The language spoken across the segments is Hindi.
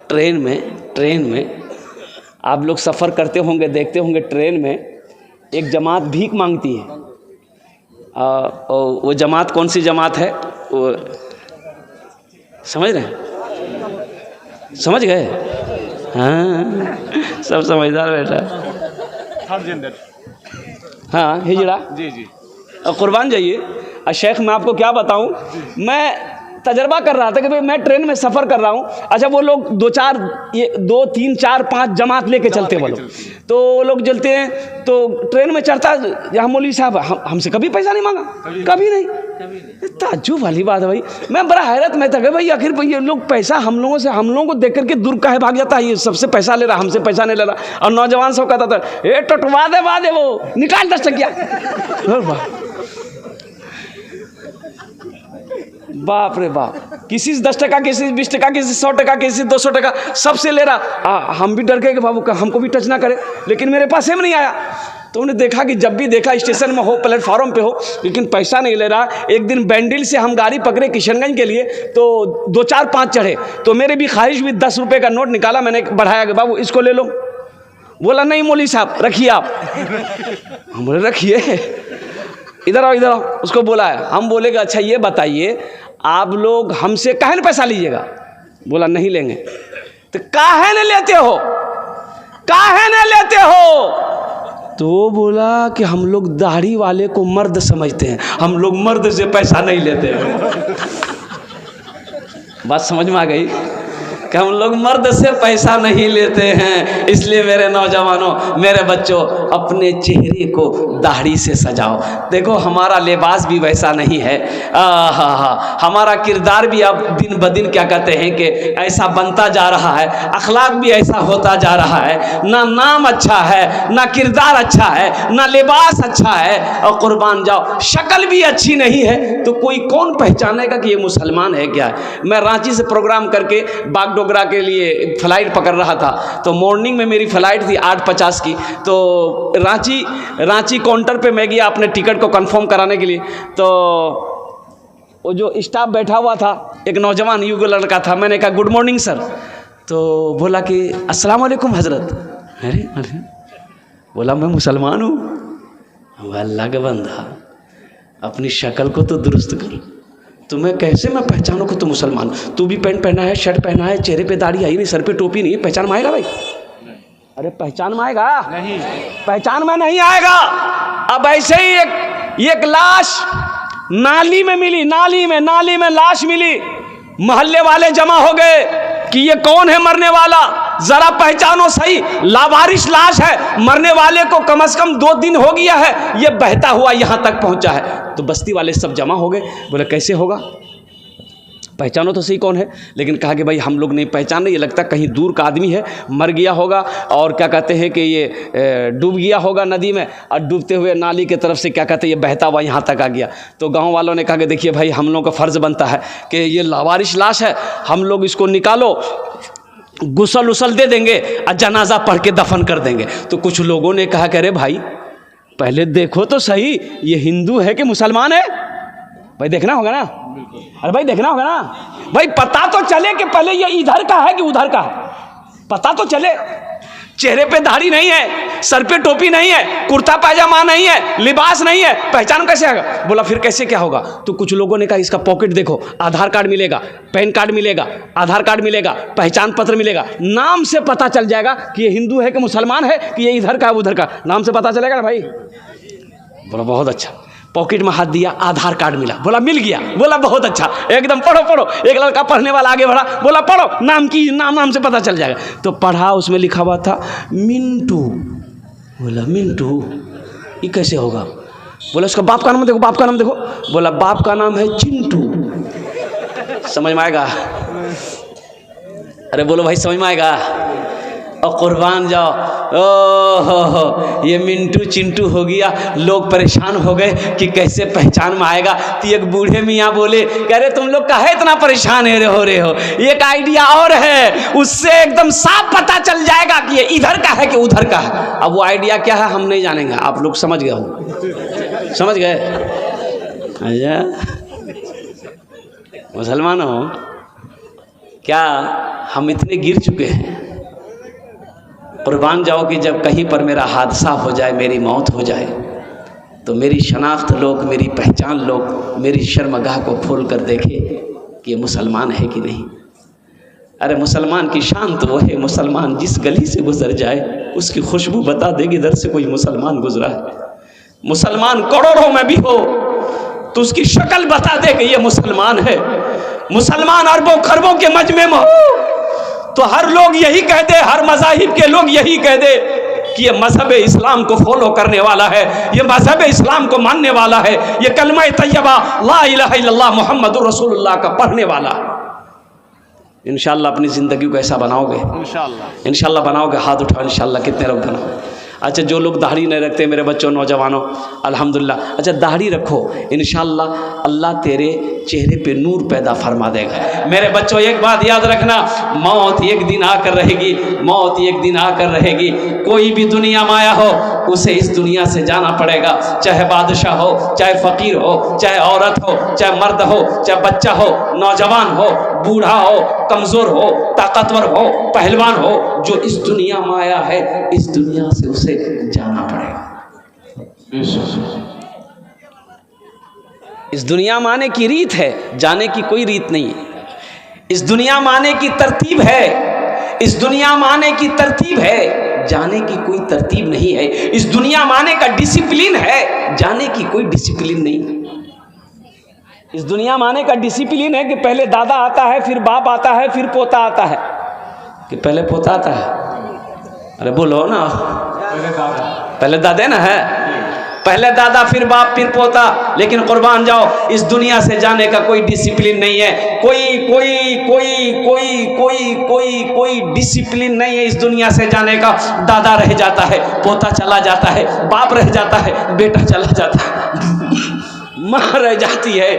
ट्रेन में आप लोग सफ़र करते होंगे, देखते होंगे ट्रेन में एक जमात भीख मांगती है। वो जमात कौन सी जमात है वो समझ रहे हैं? समझ गए? हाँ, सब समझदार बेटा। Third gender. हाँ, हिजड़ा। जी जी। और कुर्बान जाइए। शेख मैं आपको क्या बताऊं, मैं तजर्बा कर रहा था कि भाई मैं ट्रेन में सफ़र कर रहा हूँ। अच्छा, वो लोग 2 3 4 5 जमात लेके चलते हैं वो लोग, तो वो लोग चलते हैं तो ट्रेन में चढ़ता यहाँ मौलवी साहब हमसे कभी पैसा नहीं मांगा, कभी नहीं। ताज्जुब वाली बात है भाई। मैं बड़ा हैरत में था कि भाई आखिर ये लोग पैसा हम लोगों को देख करके दूर काहे भाग जाता है, ये सबसे पैसा ले रहा, हमसे पैसा नहीं ले रहा। और नौजवान सब कहता था ए टटवा दे वो निकाल 10 टकिया। बाप रे बाप, किसी से 10 टका, किसी से 20 टका, किसी से 100 टका, किसी से 200 टका, सबसे ले रहा। हम भी डर गए कि बाबू हमको भी टच ना करे, लेकिन मेरे पास में नहीं आया। तो उन्हें देखा कि जब भी देखा स्टेशन में हो, प्लेटफॉर्म पे हो, लेकिन पैसा नहीं ले रहा। एक दिन बैंडिल से हम गाड़ी पकड़े किशनगंज के लिए, तो 2 4 5 चढ़े, तो मेरे भी ख्वाहिश हुई, 10 रुपये का नोट निकाला, मैंने बढ़ाया कि बाबू इसको ले लो। बोला नहीं मौलवी साहब रखिए आप। हम बोले रखिए, इधर आओ। उसको बोला है, हम बोले कि अच्छा ये बताइए आप लोग हमसे काहे न पैसा लीजिएगा? बोला नहीं लेंगे। तो काहे न लेते हो? तो बोला कि हम लोग दाढ़ी वाले को मर्द समझते हैं, हम लोग मर्द से पैसा नहीं लेते हैं। बात समझ में आ गई कि हम लोग मर्द से पैसा नहीं लेते हैं। इसलिए मेरे नौजवानों, मेरे बच्चों, अपने चेहरे को दाढ़ी से सजाओ। देखो हमारा लिबास भी वैसा नहीं है, हमारा किरदार भी अब दिन ब दिन क्या कहते हैं कि ऐसा बनता जा रहा है, अखलाक भी ऐसा होता जा रहा है। ना नाम अच्छा है, ना किरदार अच्छा है, ना लिबास अच्छा है, और कुर्बान जाओ शक्ल भी अच्छी नहीं है, तो कोई कौन पहचानेगा कि ये मुसलमान है क्या है? मैं रांची से प्रोग्राम करके बागडोगरा के लिए फ़्लाइट पकड़ रहा था, तो मॉर्निंग में मेरी फ़्लाइट थी 8:50 की। तो रांची काउंटर पे मैं गया अपने टिकट को कंफर्म कराने के लिए। तो वो जो स्टाफ बैठा हुआ था, एक नौजवान युवा लड़का था, मैंने कहा गुड मॉर्निंग सर। तो बोला कि अस्सलाम वालेकुम हज़रत। अरे बोला मैं मुसलमान हूँ। अल्लाह का बंदा, अपनी शक्ल को तो दुरुस्त करो। तुम्हें कैसे मैं पहचानूं कि तुम मुसलमान? तू भी पैंट पहना है, शर्ट पहना है, चेहरे पे दाढ़ी आई नहीं, सर पे टोपी नहीं, पहचान में आएगा भाई? अरे पहचान में आएगा नहीं, पहचान में नहीं आएगा। अब ऐसे ही एक लाश नाली में मिली, नाली में लाश मिली। मोहल्ले वाले जमा हो गए कि ये कौन है मरने वाला, जरा पहचानो सही। लावारिश लाश है, मरने वाले को कम से कम 2 दिन हो गया है, ये बहता हुआ यहाँ तक पहुँचा है। तो बस्ती वाले सब जमा हो गए, बोले कैसे होगा, पहचानो तो सही कौन है। लेकिन कहा कि भाई हम लोग नहीं पहचान रहे, ये लगता कहीं दूर का आदमी है, मर गया होगा, और क्या कहते हैं कि ये डूब गया होगा नदी में, और डूबते हुए नाली के तरफ से क्या कहते हैं ये बहता हुआ यहाँ तक आ गया। तो गांव वालों ने कहा कि देखिए भाई हम लोगों का फ़र्ज़ बनता है कि ये लावारिश लाश है, हम लोग इसको निकालो, गुसल उसल दे देंगे और जनाजा पढ़ के दफन कर देंगे। तो कुछ लोगों ने कहा कि अरे भाई पहले देखो तो सही, ये हिंदू है कि मुसलमान है? भाई देखना होगा ना। अरे भाई देखना होगा ना भाई, पता तो चले कि पहले ये इधर का है कि उधर का है, पता तो चले। चेहरे पे दाढ़ी नहीं है, सर पे टोपी नहीं है, कुर्ता पायजामा नहीं है, लिबास नहीं है, पहचान कैसे आएगा? बोला फिर कैसे क्या होगा? तो कुछ लोगों ने कहा इसका पॉकेट देखो, आधार कार्ड मिलेगा, पैन कार्ड मिलेगा, आधार कार्ड मिलेगा, पहचान पत्र मिलेगा, नाम से पता चल जाएगा कि ये हिंदू है कि मुसलमान है, कि ये इधर का है उधर का, नाम से पता चलेगा ना भाई। बोला बहुत अच्छा। पॉकेट में हाथ दिया, आधार कार्ड मिला, बोला मिल गया। बोला बहुत अच्छा, एकदम पढ़ो। एक लड़का पढ़ने वाला आगे बढ़ा, बोला पढ़ो, नाम से पता चल जाएगा। तो पढ़ा, उसमें लिखा हुआ था मिंटू। बोला मिंटू ये कैसे होगा? बोला उसका बाप का नाम देखो, बाप का नाम देखो। बोला बाप का नाम है चिंटू। समझ में आएगा? अरे बोलो भाई समझ में आएगा? और कुर्बान जाओ, ओहो ये मिंटू चिंटू हो गया। लोग परेशान हो गए कि कैसे पहचान में आएगा। तो एक बूढ़े मियाँ बोले, कह रहे तुम लोग काहे इतना परेशान हो रहे हो, एक आइडिया और है, उससे एकदम साफ पता चल जाएगा कि ये इधर का है कि उधर का है। अब वो आइडिया क्या है हम नहीं जानेंगे, आप लोग समझ गए हो? समझ गए? अच्छा मुसलमान हो, क्या हम इतने गिर चुके हैं? कुर्बान जाओ कि जब कहीं पर मेरा हादसा हो जाए, मेरी मौत हो जाए, तो मेरी शनाख्त लोग, मेरी पहचान लोग मेरी शर्मगाह को खोल कर देखे कि ये मुसलमान है कि नहीं। अरे मुसलमान की शान तो वो है, मुसलमान जिस गली से गुजर जाए उसकी खुशबू बता देगी इधर से कोई मुसलमान गुजरा है। मुसलमान करोड़ों में भी हो तो उसकी शक्ल बता दे कि ये मुसलमान है। मुसलमान अरबों खरबों के मजमे में हो तो हर लोग यही कह दे, हर मज़ाहिब के लोग यही कह दे कि ये मजहब इस्लाम को फॉलो करने वाला है, ये मजहब इस्लाम को मानने वाला है, ये कलमा तैयबा ला इलाहा इल्लल्लाह मुहम्मदुर रसूलुल्लाह का पढ़ने वाला। इंशाअल्लाह अपनी ज़िंदगी को ऐसा बनाओगे? इंशाअल्लाह बनाओगे? हाथ उठाओ इंशाअल्लाह। कितने लोग बनाओ? अच्छा, जो लोग दाढ़ी नहीं रखते मेरे बच्चों, नौजवानों, अल्हम्दुलिल्लाह, अच्छा दाढ़ी रखो, इंशाअल्लाह अल्लाह तेरे चेहरे पे नूर पैदा फरमा देगा। मेरे बच्चों एक बात याद रखना, मौत एक दिन आकर रहेगी, मौत एक दिन आकर रहेगी। कोई भी दुनिया में आया हो उसे इस दुनिया से जाना पड़ेगा, चाहे बादशाह हो, चाहे फ़कीर हो, चाहे औरत हो, चाहे मर्द हो, चाहे बच्चा हो, नौजवान हो, बूढ़ा हो, कमज़ोर हो, ताकतवर हो, पहलवान हो, जो इस दुनिया में आया है इस दुनिया से उसे जाना पड़ेगा। इस दुनिया में आने की रीत है, जाने की कोई रीत नहीं है। इस दुनिया में आने की तरतीब है, इस दुनिया में आने की तरतीब है, जाने की कोई तरतीब नहीं है। इस दुनिया में आने का डिसिप्लिन है, जाने की कोई डिसिप्लिन नहीं। इस दुनिया में आने का डिसिप्लिन है कि पहले दादा आता है, फिर बाप आता है, फिर पोता आता है, कि पहले पोता आता है? अरे बोलो ना, पहले दादा ना है, पहले दादा फिर बाप फिर पोता। लेकिन कुर्बान जाओ, इस दुनिया से जाने का कोई डिसिप्लिन नहीं है, कोई कोई कोई कोई कोई कोई कोई डिसिप्लिन नहीं है इस दुनिया से जाने का। दादा रह जाता है, पोता चला जाता है, बाप रह जाता है, बेटा चला जाता है, माँ रह जाती है,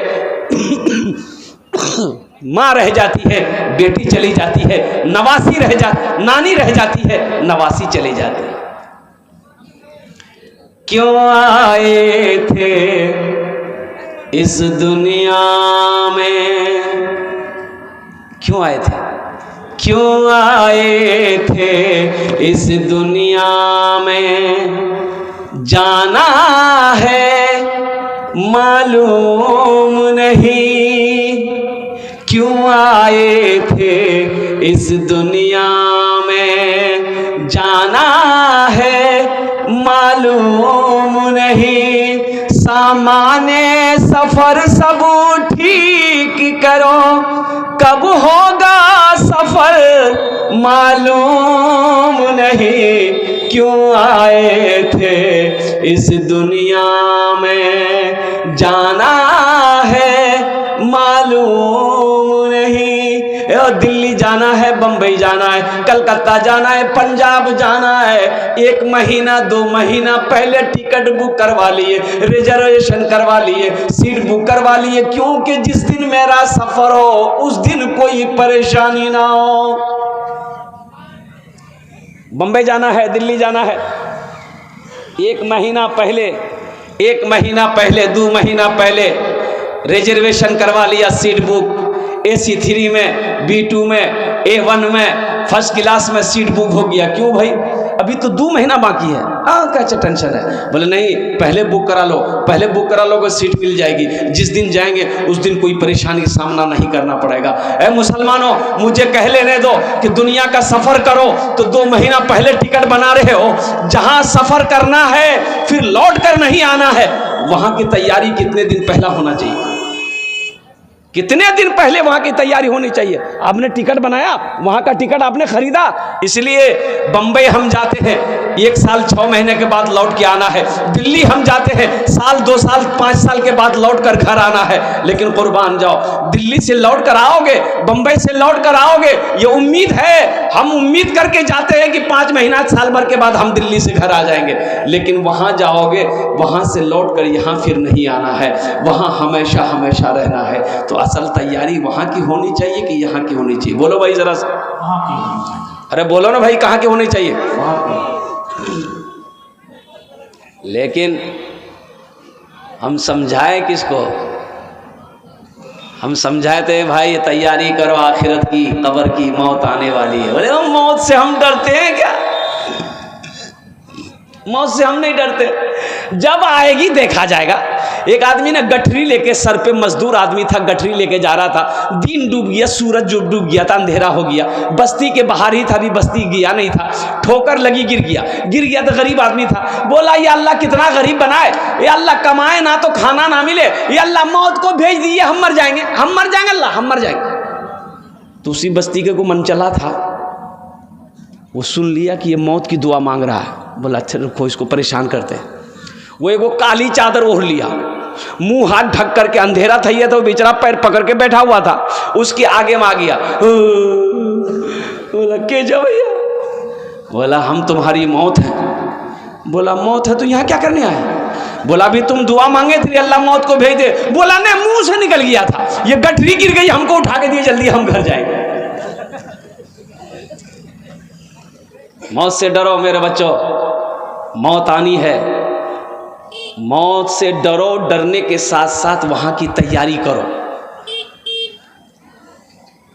माँ रह जाती है, बेटी चली जाती है, नवासी रह जाती, नानी रह जाती है, नवासी चली जाती है। क्यों आए थे इस दुनिया में, क्यों आए थे, क्यों आए थे इस दुनिया में, जाना है मालूम नहीं, क्यों आए थे इस दुनिया में, जाना है मालूम नहीं, सामाने सफर सब ठीक करो, कब होगा सफर मालूम नहीं, क्यों आए थे इस दुनिया में, जाना है मालूम नहीं। दिल्ली जाना है, बम्बई जाना है, कलकत्ता जाना है, पंजाब जाना है, 1 महीना 2 महीना पहले टिकट बुक करवा लिए, रिजर्वेशन करवा लिए, सीट बुक करवा लिए, क्योंकि जिस दिन मेरा सफर हो उस दिन कोई परेशानी ना हो। बम्बई जाना है, दिल्ली जाना है, 1 महीना पहले, 1 महीना पहले, 2 महीना पहले रिजर्वेशन करवा लिया, सीट बुक, AC 3 में, B2 में, A1 में, फर्स्ट क्लास में सीट बुक हो गया। क्यों भाई, अभी तो 2 महीना बाकी है। हाँ, क्या टेंशन है? बोले नहीं, पहले बुक करा लो, पहले बुक करा लोगे सीट मिल जाएगी, जिस दिन जाएंगे उस दिन कोई परेशानी का सामना नहीं करना पड़ेगा। ऐ मुसलमानों, मुझे कह लेने दो कि दुनिया का सफ़र करो तो 2 महीना पहले टिकट बना रहे हो, जहाँ सफ़र करना है फिर लौट कर नहीं आना है, वहाँ की तैयारी कितने दिन पहला होना चाहिए, कितने दिन पहले वहाँ की तैयारी होनी चाहिए। आपने टिकट बनाया, वहाँ का टिकट आपने खरीदा, इसलिए बम्बई हम जाते हैं 1 साल 6 महीने के बाद लौट के आना है, दिल्ली हम जाते हैं 1 साल 2 साल 5 साल के बाद लौट कर घर आना है। लेकिन कुर्बान जाओ, दिल्ली से लौट कर आओगे, बम्बई से लौट कर आओगे, ये उम्मीद है, हम उम्मीद करके जाते हैं कि 5 महीना साल भर के बाद हम दिल्ली से घर आ जाएंगे, लेकिन वहाँ जाओगे, वहाँ से लौट कर यहाँ फिर नहीं आना है, वहाँ हमेशा हमेशा रहना है। तो असल तैयारी वहाँ की होनी चाहिए कि यहाँ की होनी चाहिए? बोलो भाई जरा सा, अरे बोलो ना भाई, कहाँ की होनी चाहिए? लेकिन हम समझाएं किसको? हम समझाए थे भाई ये तैयारी करो आखिरत की, कब्र की, मौत आने वाली है। बोले मौत से हम डरते हैं क्या? मौत से हम नहीं डरते, जब आएगी देखा जाएगा। एक आदमी ना गठरी लेके, सर पे मजदूर आदमी था, गठरी लेके जा रहा था, दिन डूब गया, सूरज डूब गया था, अंधेरा हो गया, बस्ती के बाहर ही था, अभी बस्ती गया नहीं था, ठोकर लगी, गिर गया तो गरीब आदमी था। बोला या अल्लाह कितना गरीब बनाए, या अल्लाह कमाए ना तो खाना ना मिले, या अल्लाह मौत को भेज दिए, हम मर जाएंगे अल्लाह, हम मर जाएंगे। तो उसी बस्ती के को मन चला था, वो सुन लिया कि ये मौत की दुआ मांग रहा है। बोला अच्छा रुको, इसको परेशान करते हैं। वो एगो काली चादर ओढ़ लिया, मुंह हाथ ढक करके, अंधेरा था ये तो बेचारा पैर पकड़ के बैठा हुआ था, उसके आगे में आ गया। बोला के जा भैया? बोला हम तुम्हारी मौत है। बोला मौत है तो यहाँ क्या करने आए? बोला अभी तुम दुआ मांगे थे अल्लाह मौत को भेज दे। बोला नहीं, मुंह से निकल गया था, ये गठरी गिर गई, हमको उठा के दिए, जल्दी हम घर जाएंगे। मौत से डरो मेरे बच्चों, मौत आनी है। मौत से डरो, डरने के साथ साथ वहां की तैयारी करो।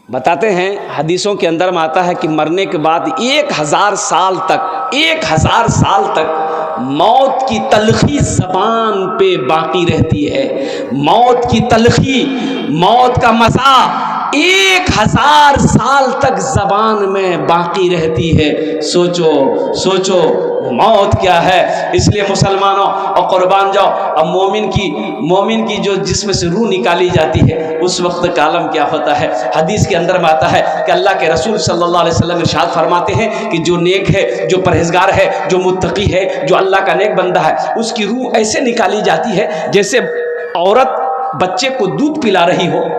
बताते हैं हदीसों के अंदर में आता है कि मरने के बाद 1000 साल तक मौत की तलखी ज़बान पे बाकी रहती है। मौत की तलखी, मौत का मज़ा 1000 साल तक ज़बान में बाकी रहती है। सोचो मौत क्या है। इसलिए मुसलमानों और कुर्बान जाओ। अब मोमिन की जो जिस्म से रूह निकाली जाती है, उस वक्त का आलम क्या होता है। हदीस के अंदर में आता है कि अल्लाह के रसूल सल्लल्लाहु अलैहि वसल्लम इरशाद फरमाते हैं कि जो नेक है, जो परहेजगार है, जो मुत्तकी है, जो अल्लाह का नेक बंदा है, उसकी रूह ऐसे निकाली जाती है जैसे औरत बच्चे को दूध पिला रही हो।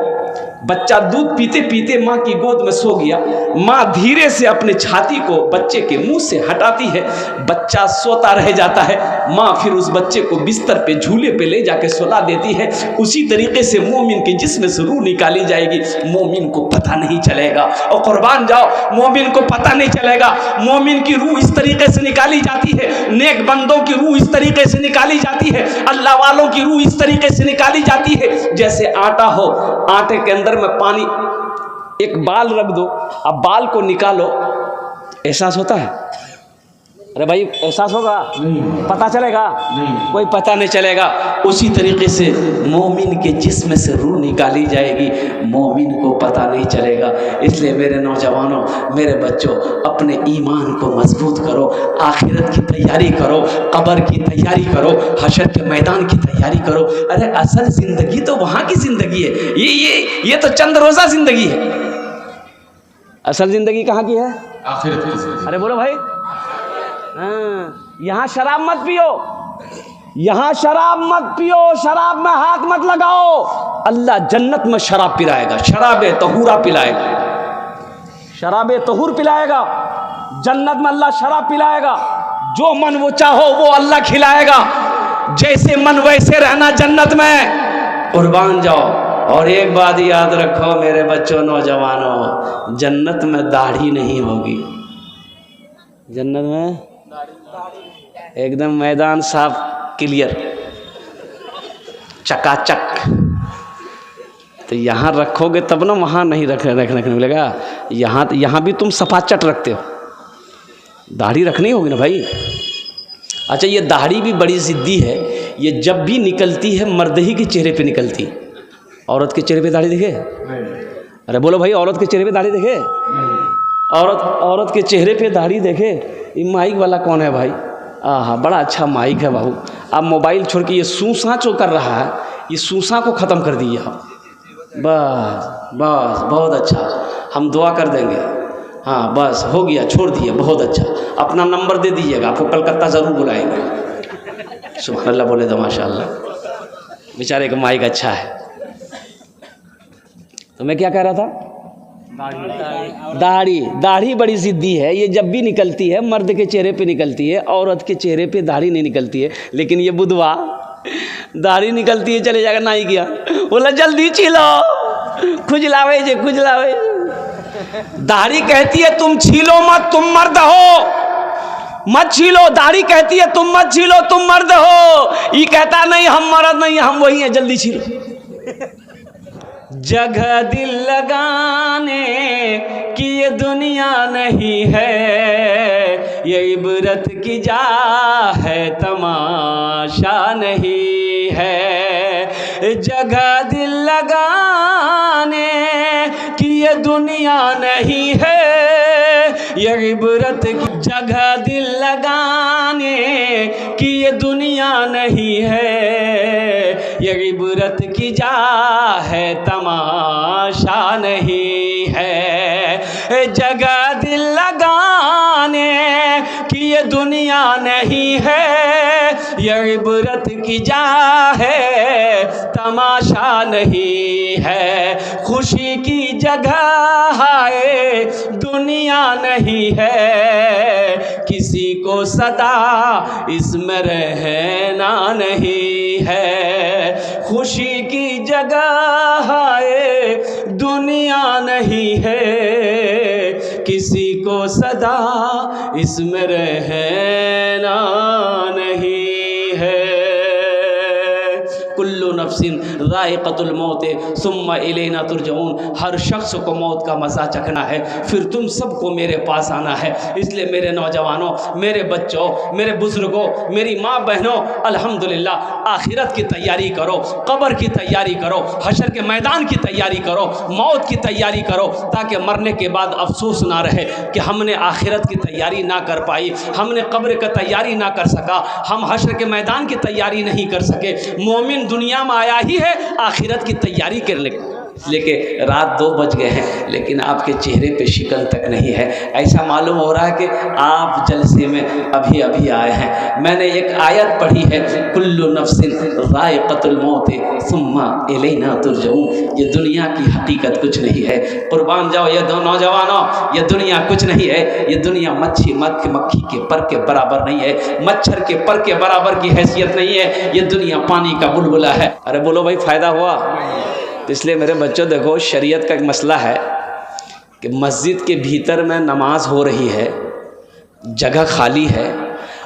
बच्चा दूध पीते पीते माँ की गोद में सो गया, माँ धीरे से अपने छाती को बच्चे के मुंह से हटाती है, बच्चा सोता रह जाता है, माँ फिर उस बच्चे को बिस्तर पे, झूले पे ले जाके सुला देती है। उसी तरीके से मोमिन के जिस्म से रूह निकाली जाएगी, मोमिन को पता नहीं चलेगा। और कुर्बान जाओ, मोमिन को पता नहीं चलेगा। मोमिन की रूह इस तरीके से निकाली जाती है, नेक बंदों की रूह इस तरीके से निकाली जाती है, अल्लाह वालों की रूह इस तरीके से निकाली जाती है जैसे आटा हो, आटे के अंदर में पानी, एक बाल रख दो, अब बाल को निकालो, एहसास होता है? अरे भाई एहसास होगा? नहीं। पता चलेगा? नहीं। कोई पता नहीं चलेगा। उसी तरीके से मोमिन के जिस्म से रूह निकाली जाएगी, मोमिन को पता नहीं चलेगा। इसलिए मेरे नौजवानों, मेरे बच्चों, अपने ईमान को मजबूत करो, आखिरत की तैयारी करो, कब्र की तैयारी करो, हशर के मैदान की तैयारी करो। अरे असल जिंदगी तो वहाँ की जिंदगी है, ये तो चंद रोज़ा जिंदगी है। असल जिंदगी कहाँ की है? आखिरत की। अरे बोलो भाई, यहाँ शराब मत पियो, यहाँ शराब मत पियो, शराब में हाथ मत लगाओ। अल्लाह जन्नत में शराब पिलाएगा, शराब तहूरा पिलाएगा, शराब तहूर पिलाएगा। जन्नत में अल्लाह शराब पिलाएगा, जो मन वो चाहो वो अल्लाह खिलाएगा। जैसे मन वैसे रहना जन्नत में। कुर्बान जाओ। और एक बात याद रखो मेरे बच्चों, नौजवानों, जन्नत में दाढ़ी नहीं होगी। जन्नत में एकदम मैदान साफ, क्लियर, चकाचक। तो यहाँ रखोगे तब ना, वहाँ नहीं रखने मिलेगा। यहाँ भी तुम सफाचट रखते हो, दाढ़ी रखनी होगी ना भाई। अच्छा, ये दाढ़ी भी बड़ी जिद्दी है। ये जब भी निकलती है मर्द ही के चेहरे पे निकलती, औरत के चेहरे पे दाढ़ी देखे? अरे बोलो भाई, औरत के चेहरे पे दाढ़ी देखे? औरत के चेहरे पे दाढ़ी देखे? ये माइक वाला कौन है भाई? हाँ, बड़ा अच्छा माइक है बाबू। आप मोबाइल छोड़ के ये सूसा जो कर रहा है, ये सूसा को ख़त्म कर दीजिए आप। बस बहुत अच्छा, हम दुआ कर देंगे। हाँ बस हो गया, छोड़ दिए, बहुत अच्छा। अपना नंबर दे दीजिएगा, आपको कलकत्ता ज़रूर बुलाएंगे। सुभान अल्लाह बोले तो माशाअल्लाह, बेचारे का माइक अच्छा है। तो मैं क्या कह रहा था? दाढ़ी बड़ी जिद्दी है। ये जब भी निकलती है मर्द के चेहरे पे निकलती है, औरत के चेहरे पे दाढ़ी नहीं निकलती है। लेकिन ये बुधवा दाढ़ी निकलती है, चले जाएगा नाई किया, बोला जल्दी छीलो, खुजलावे। दाढ़ी कहती है तुम छीलो मत, तुम मर्द हो, मत छीलो। दाढ़ी कहती है तुम मत छीलो, तुम मर्द हो। ये कहता नहीं हम मर्द नहीं, हम वही हैं, जल्दी छीलो। जगह दिल लगाने की ये दुनिया नहीं है, ये इबरत की जा है तमाशा नहीं है। जगह दिल लगाने की ये दुनिया नहीं है, ये इबरत की जगह दिल लगाने की ये दुनिया नहीं है, ये इबरत की जा है तमाशा नहीं है। जगह दिल लगाने की ये दुनिया नहीं है, ये इबरत की जा है तमाशा नहीं है। खुशी की जगह है दुनिया नहीं है, किसी को सदा इसमें रहना नहीं है। खुशी की जगह है दुनिया नहीं है, किसी को सदा इसमें रहना नहीं है। कुल्लु नफ्सिन ज़ाइक़तुल मौत सुम्मा इलैना तुरजऊन। हर शख्स को मौत का मज़ा चखना है, फिर तुम सबको मेरे पास आना है। इसलिए मेरे नौजवानों, मेरे बच्चों, मेरे बुज़ुर्गों, मेरी माँ बहनों, अल्हम्दुलिल्लाह आखिरत की तैयारी करो, कब्र की तैयारी करो, हशर के मैदान की तैयारी करो, मौत की तैयारी करो, ताकि मरने के बाद अफसोस ना रहे कि हमने आखिरत की तैयारी ना कर पाई, हमने कब्र की तैयारी ना कर सका, हम हशर के मैदान की तैयारी नहीं कर सके। मोमिन दुनिया में आया ही है आखिरत की तैयारी करने लेके। रात 2 बज गए हैं लेकिन आपके चेहरे पे शिकन तक नहीं है। ऐसा मालूम हो रहा है कि आप जलसे में अभी अभी आए हैं। मैंने एक आयत पढ़ी है, कुल्लु नफ्सिन ज़ाइक़तुल मौत सुम्मा इलैना तुरजऊन। ये दुनिया की हकीकत कुछ नहीं है। कुर्बान जाओ ये दो नौजवानों, ये दुनिया कुछ नहीं है। ये दुनिया मक्खी के पर के बराबर नहीं है, मच्छर के पर के बराबर की हैसियत नहीं है। ये दुनिया पानी का बुलबुला है। अरे बोलो भाई, फ़ायदा हुआ? इसलिए मेरे बच्चों देखो, शरीयत का एक मसला है कि मस्जिद के भीतर में नमाज हो रही है, जगह खाली है।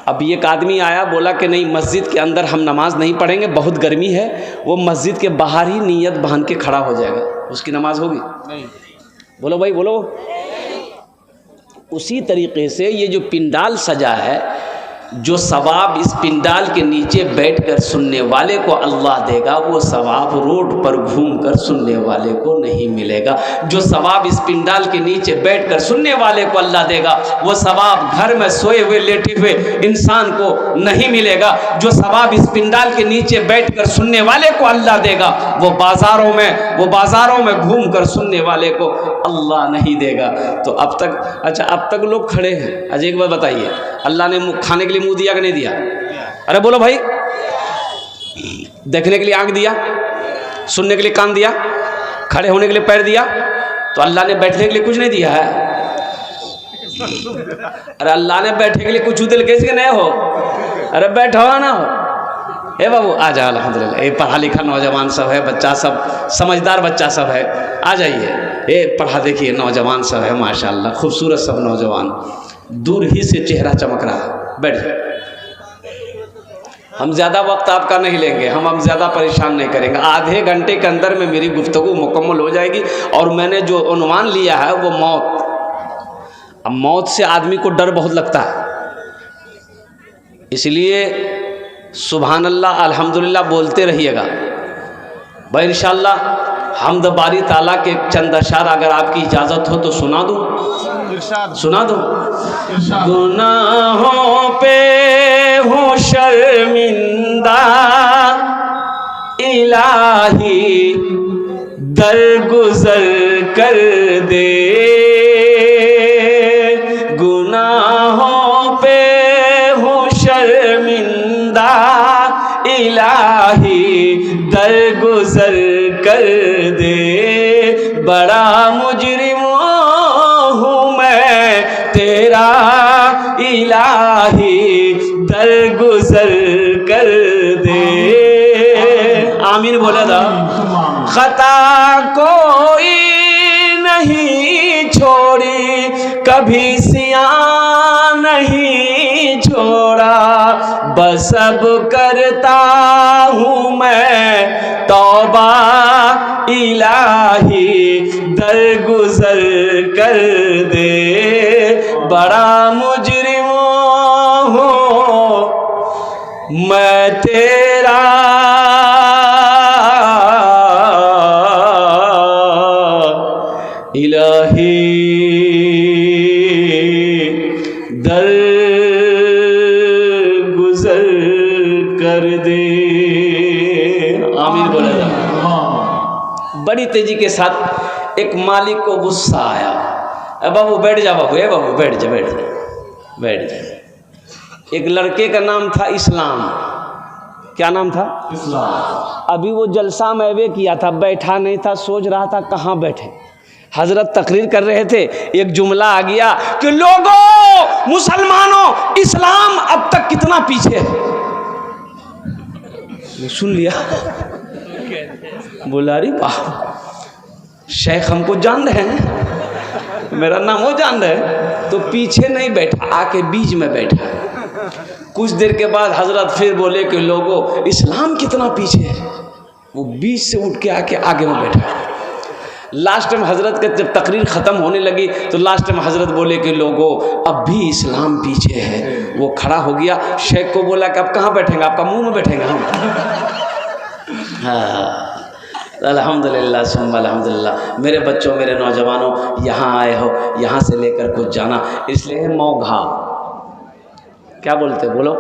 अब एक आदमी आया, बोला कि नहीं मस्जिद के अंदर हम नमाज नहीं पढ़ेंगे, बहुत गर्मी है। वो मस्जिद के बाहर ही नियत बांध के खड़ा हो जाएगा, उसकी नमाज होगी? नहीं। बोलो भाई बोलो। उसी तरीके से ये जो पिंडाल सजा है, जो सवाब इस पिंडाल के नीचे बैठकर सुनने वाले को अल्लाह देगा, वो सवाब रोड पर घूमकर सुनने वाले को नहीं मिलेगा। जो सवाब इस पिंडाल के नीचे बैठकर सुनने वाले को अल्लाह देगा, वो सवाब घर में सोए हुए लेटे हुए इंसान को नहीं मिलेगा। जो सवाब इस पिंडाल के नीचे बैठकर सुनने वाले को अल्लाह देगा, वो बाज़ारों में घूमकर सुनने वाले को अल्लाह नहीं देगा। तो अब तक लोग खड़े हैं। आज एक बात बताइए, अल्लाह ने खाने के लिए मुंह दिया कि नहीं दिया? अरे बोलो भाई। देखने के लिए आंख दिया, सुनने के लिए कान दिया, खड़े होने के लिए पैर दिया, तो अल्लाह ने बैठने के लिए कुछ नहीं दिया है? अरे अल्लाह ने बैठने के लिए कुछ दिल कैसे नहीं हो? अरे बैठो ना हो। ए बाबू आ जाओ, अल्हम्दुलिल्लाह। ये पढ़ा लिखा नौजवान सब है, बच्चा सब समझदार बच्चा सब है, आ जाइए। ये पढ़ा देखिए नौजवान सब है, माशाल्लाह खूबसूरत सब नौजवान, दूर ही से चेहरा चमक रहा है। बैठिए, हम ज़्यादा वक्त आपका नहीं लेंगे, हम ज़्यादा परेशान नहीं करेंगे। आधे घंटे के अंदर में मेरी गुफ्तगू मुकम्मल हो जाएगी। और मैंने जो उन्वान लिया है वो मौत। अब मौत से आदमी को डर बहुत लगता है, इसलिए सुभान अल्लाह अल्हम्दुलिल्लाह बोलते रहिएगा भाई। इंशाअल्लाह हमद बारी ताला के चंद अशार अगर आपकी इजाज़त हो तो सुना दूँ? सुना दो। गुनाहों पे हूँ शर्मिंदा, इलाही दरगुजर कर दे। गुनाहों पे हूँ शर्मिंदा, इलाही दरगुजर कर दे। बड़ा मुजरिम हूँ मैं तेरा, इलाही दरगुजर कर दे। आमीन बोले दा। खता कोई नहीं छोड़ी, कभी सियान नहीं छोड़ा, बस अब करता हूँ मैं तौबा इलाही दरगुजर कर दे, बड़ा मुजरिम हूँ मैं तेरा, इलाही दर गुजर कर दे। आमीन बोला जा। बड़ी तेजी के साथ एक मालिक को गुस्सा आया। बाबू बैठ जा, बाबू ए बाबू बैठ जा, बैठ जा, बैठ जा। एक लड़के का नाम था इस्लाम। क्या नाम था? इस्लाम। अभी वो जलसा में वे किया था, बैठा नहीं था, सोच रहा था कहाँ बैठे। हजरत तकरीर कर रहे थे, एक जुमला आ गया कि लोगों, मुसलमानों, इस्लाम अब तक कितना पीछे है। सुन लिया, बोला अरे वाह, शेख हमको जान रहे हैं, मेरा नाम वो जान रहे हैं, तो पीछे नहीं बैठा, आके बीच में बैठा। कुछ देर के बाद हजरत फिर बोले कि लोगों, इस्लाम कितना पीछे है। वो बीच से उठ के आके आगे में बैठा। लास्ट में हजरत का जब तकरीर ख़त्म होने लगी तो लास्ट में हजरत बोले कि लोगों, अब भी इस्लाम पीछे है। वो खड़ा हो गया, शेख को बोला कि अब कहाँ बैठेंगे, आपका मुंह में बैठेंगे हम। हाँ, अल्हम्दुलिल्लाह सुम्मा अल्हम्दुलिल्लाह। मेरे बच्चों, मेरे नौजवानों, यहाँ आए हो, यहाँ से लेकर कुछ जाना, इसलिए मौघा, क्या बोलते बोलो,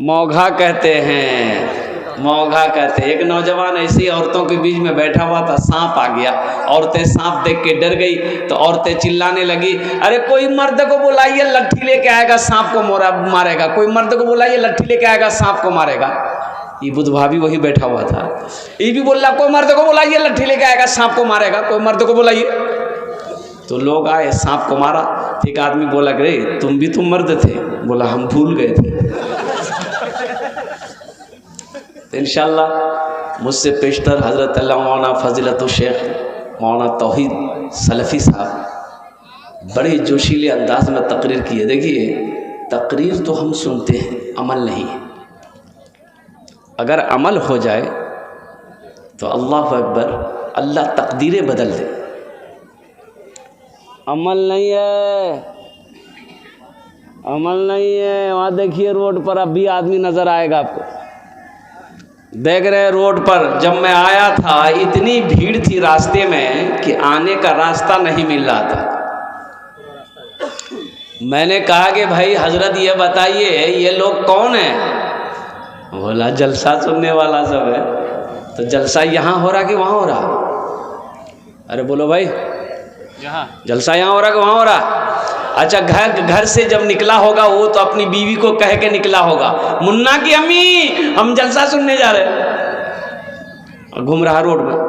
मौघा कहते हैं, मौघा कहते हैं। एक नौजवान ऐसी औरतों के बीच में बैठा हुआ था, सांप आ गया, औरतें सांप देख के डर गई, तो औरतें चिल्लाने लगी, अरे कोई मर्द को बुलाइए, लट्ठी लेके आएगा, सांप को मारेगा, कोई मर्द को बुलाइए, लट्ठी लेके आएगा, सांप को मारेगा। ये बुद्ध भाभी वही बैठा हुआ था, ये भी बोल रहा कोई मर्द को बुलाइए, लट्ठी लेके आएगा, सांप को मारेगा, कोई मर्द को बुलाइए। तो लोग आए, सांप को मारा। एक आदमी बोला कि तुम भी तुम मर्द थे? बोला हम भूल गए थे। तो इंशाअल्लाह मुझसे पेशतर हज़रत अल्लाह मौलाना फजीलत शेख मौलाना तौहीद सलफ़ी साहब बड़े जोशीले अंदाज में तकरीर किए। देखिए, तकरीर तो हम सुनते हैं, अमल नहीं है। अगर अमल हो जाए तो अल्लाह अकबर, अल्लाह तकदीरें बदल दे। अमल नहीं है, अमल नहीं है। वहाँ देखिए रोड पर अब भी आदमी नज़र आएगा आपको, देख रहे रोड पर। जब मैं आया था इतनी भीड़ थी रास्ते में कि आने का रास्ता नहीं मिल रहा था। मैंने कहा कि भाई हजरत ये बताइए ये लोग कौन हैं? बोला जलसा सुनने वाला सब है। तो जलसा यहाँ हो रहा कि वहाँ हो रहा? अरे बोलो भाई, यहाँ जलसा यहाँ हो रहा कि वहाँ हो रहा? अच्छा, घर से जब निकला होगा वो तो अपनी बीवी को कह के निकला होगा, मुन्ना की अम्मी हम जलसा सुनने जा रहे हैं, और घूम रहा रोड में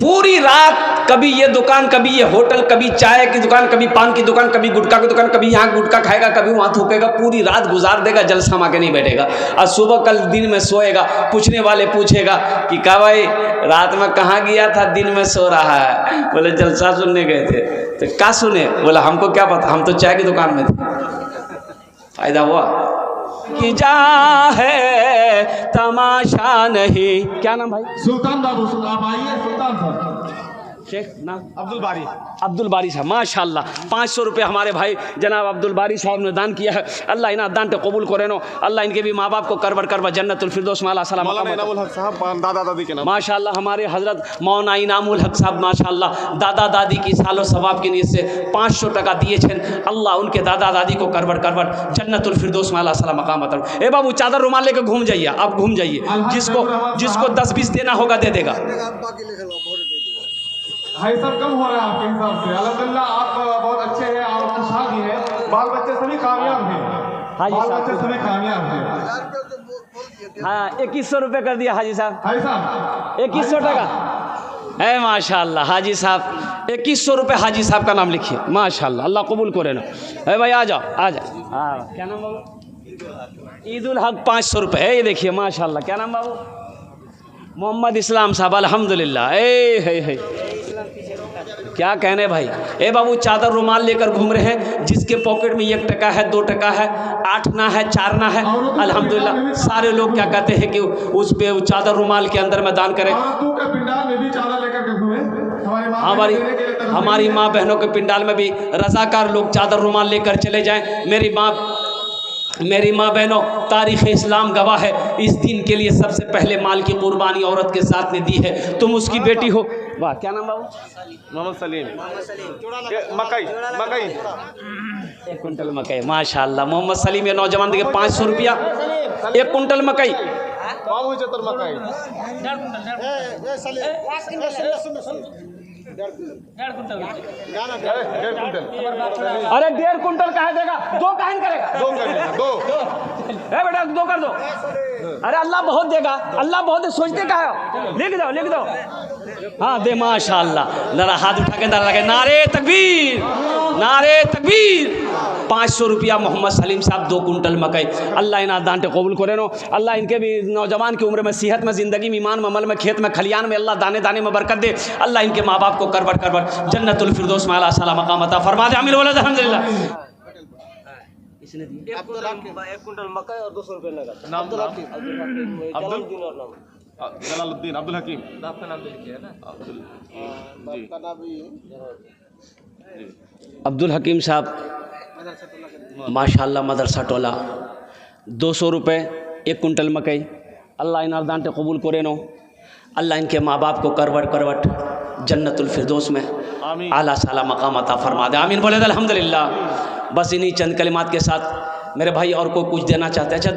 पूरी रात। कभी ये दुकान, कभी ये होटल, कभी चाय की दुकान, कभी पान की दुकान, कभी गुटखा की दुकान, कभी यहाँ गुटखा खाएगा, कभी वहाँ थूकेगा, पूरी रात गुजार देगा, जलसा माँ के नहीं बैठेगा। और सुबह कल दिन में सोएगा, पूछने वाले पूछेगा कि क्या भाई रात में कहाँ गया था, दिन में सो रहा है। बोले जलसा सुनने गए थे। तो क्या सुने? बोला हमको क्या पता, हम तो चाय की दुकान में थे। फायदा हुआ कि जा है तमाशा नहीं। क्या नाम भाई? सुल्तान बाबू, आप आइए। सुल्तान साहब, शेख नाम अब्दुल बारी। अब्दुल बारी साहब, माशाल्लाह 500 रुपये हमारे भाई जनाब अब्दुल बारी साहब ने दान किया है। अल्लाह इन्हें दान पे कबूल करे नो। अल्लाह इनके भी माँ बाप को करबर करबर जन्नतुल फिरदौस में सलाम। दादा दादी के नाम माशाल्लाह हमारे हजरत मौलाना इनामुल हक साहब माशाल्लाह दादा दादी की सालो सवाब की नीयत से 500 टका दिए छन। अल्लाह उनके दादा दादी को करबर करबर जन्नतुल फिरदौस में सलाम मकाम अता। ए बाबू चादर रुमाल लेकर घूम जाइए, आप घूम जाइए, जिसको 10-20 देना होगा दे देगा। भाई सब कम हो रहा है आपके हिसाब से। अल्हम्दुलिल्लाह आप बहुत अच्छे हैं, आपकी शादी है, बाल बच्चे सभी कामयाब हैं। बाल बच्चे सभी कामयाब हैं। हाँ 2100 रुपये कर दिया हाजी साहब। भाई साहब 2100 टका है माशाल्लाह। हाजी साहब 2100 रुपये हाजी साहब का नाम लिखिए माशाल्लाह, अल्लाह कबूल करे ना। है भाई आ जाओ आ जाओ। हाँ क्या नाम बाबू? ईदुल हक 500 रुपये है, ये देखिए माशाल्लाह। क्या नाम बाबू? मोहम्मद इस्लाम साहब, अल्हम्दुलिल्लाह। ए है क्या कहने भाई। ए बाबू चादर रुमाल लेकर घूम रहे हैं, जिसके पॉकेट में 1 टका है, 2 टका है, 8 ना है, 4 ना है, अल्हम्दुलिल्लाह सारे लोग क्या कहते हैं कि उस पे चादर रुमाल के अंदर में दान करें। हमारी माँ बहनों के पिंडाल में भी रजाकार लोग चादर रुमाल लेकर चले जाएं। मेरी माँ बहनों, तारीख़ इस्लाम गवाह है, इस दिन के लिए सबसे पहले माल की कुर्बानी औरत के साथ ने दी है। तुम उसकी बेटी हो। वाह, क्या नाम बाबू? मोहम्मद सलीम। मकई 1 कुंटल मकई, माशाल्लाह। मोहम्मद सलीम ये नौजवान देखिए, 500 रुपया 1 कुंटल मकई। अरे 1.5 कुंटल कहा देगा, 2 काहे करेगा? 2 बेटा 2 कर दो। अरे अल्लाह बहुत देगा, अल्लाह बहुत सोचते का है। लिख दो। हाँ दे, माशाल्लाह। जरा हाथ उठा के लगे, नारे तकबीर, नारे तकबीर। 500 रुपया मोहम्मद सलीम साहब, 2 कुंटल मकई। अल्लाह इन्हें दांटे कबूल करे नो। अल्लाह इनके भी नौजवान की उम्र में, सेहत में, ज़िंदगी में, ईमान में, अमल में, खेत में, खलियान में अल्लाह दाने दाने में बरकत दे। अल्लाह इनके माँ बाप को करवट जन्नतुल फिरदौस में आला साला मकाम अता फरमा दे। आमीन बोलो अल्हम्दुलिल्लाह। इसने दिया 1 कुंटल मकई और 200 रुपये नगद। जलालुद्दीन अब्दुल हकीम। आपका नाम तो लिखिए है ना? अब्दुल हकीम साहब, माशाल्लाह, मदरसा टोला। 200 रुपये 1 कुंटल मकई। अल्लाह इन दांटे कबूल करे नो। अल्लाह इनके माँ बाप को करवट जन्नतुल फिरदौस में आला साला मकाम अता फरमा दे। आमीन बोले अल्हम्दुलिल्लाह। बस इन्हीं चंद कलिमात के साथ मेरे भाई और को कुछ देना चाहते हैं? अच्छा।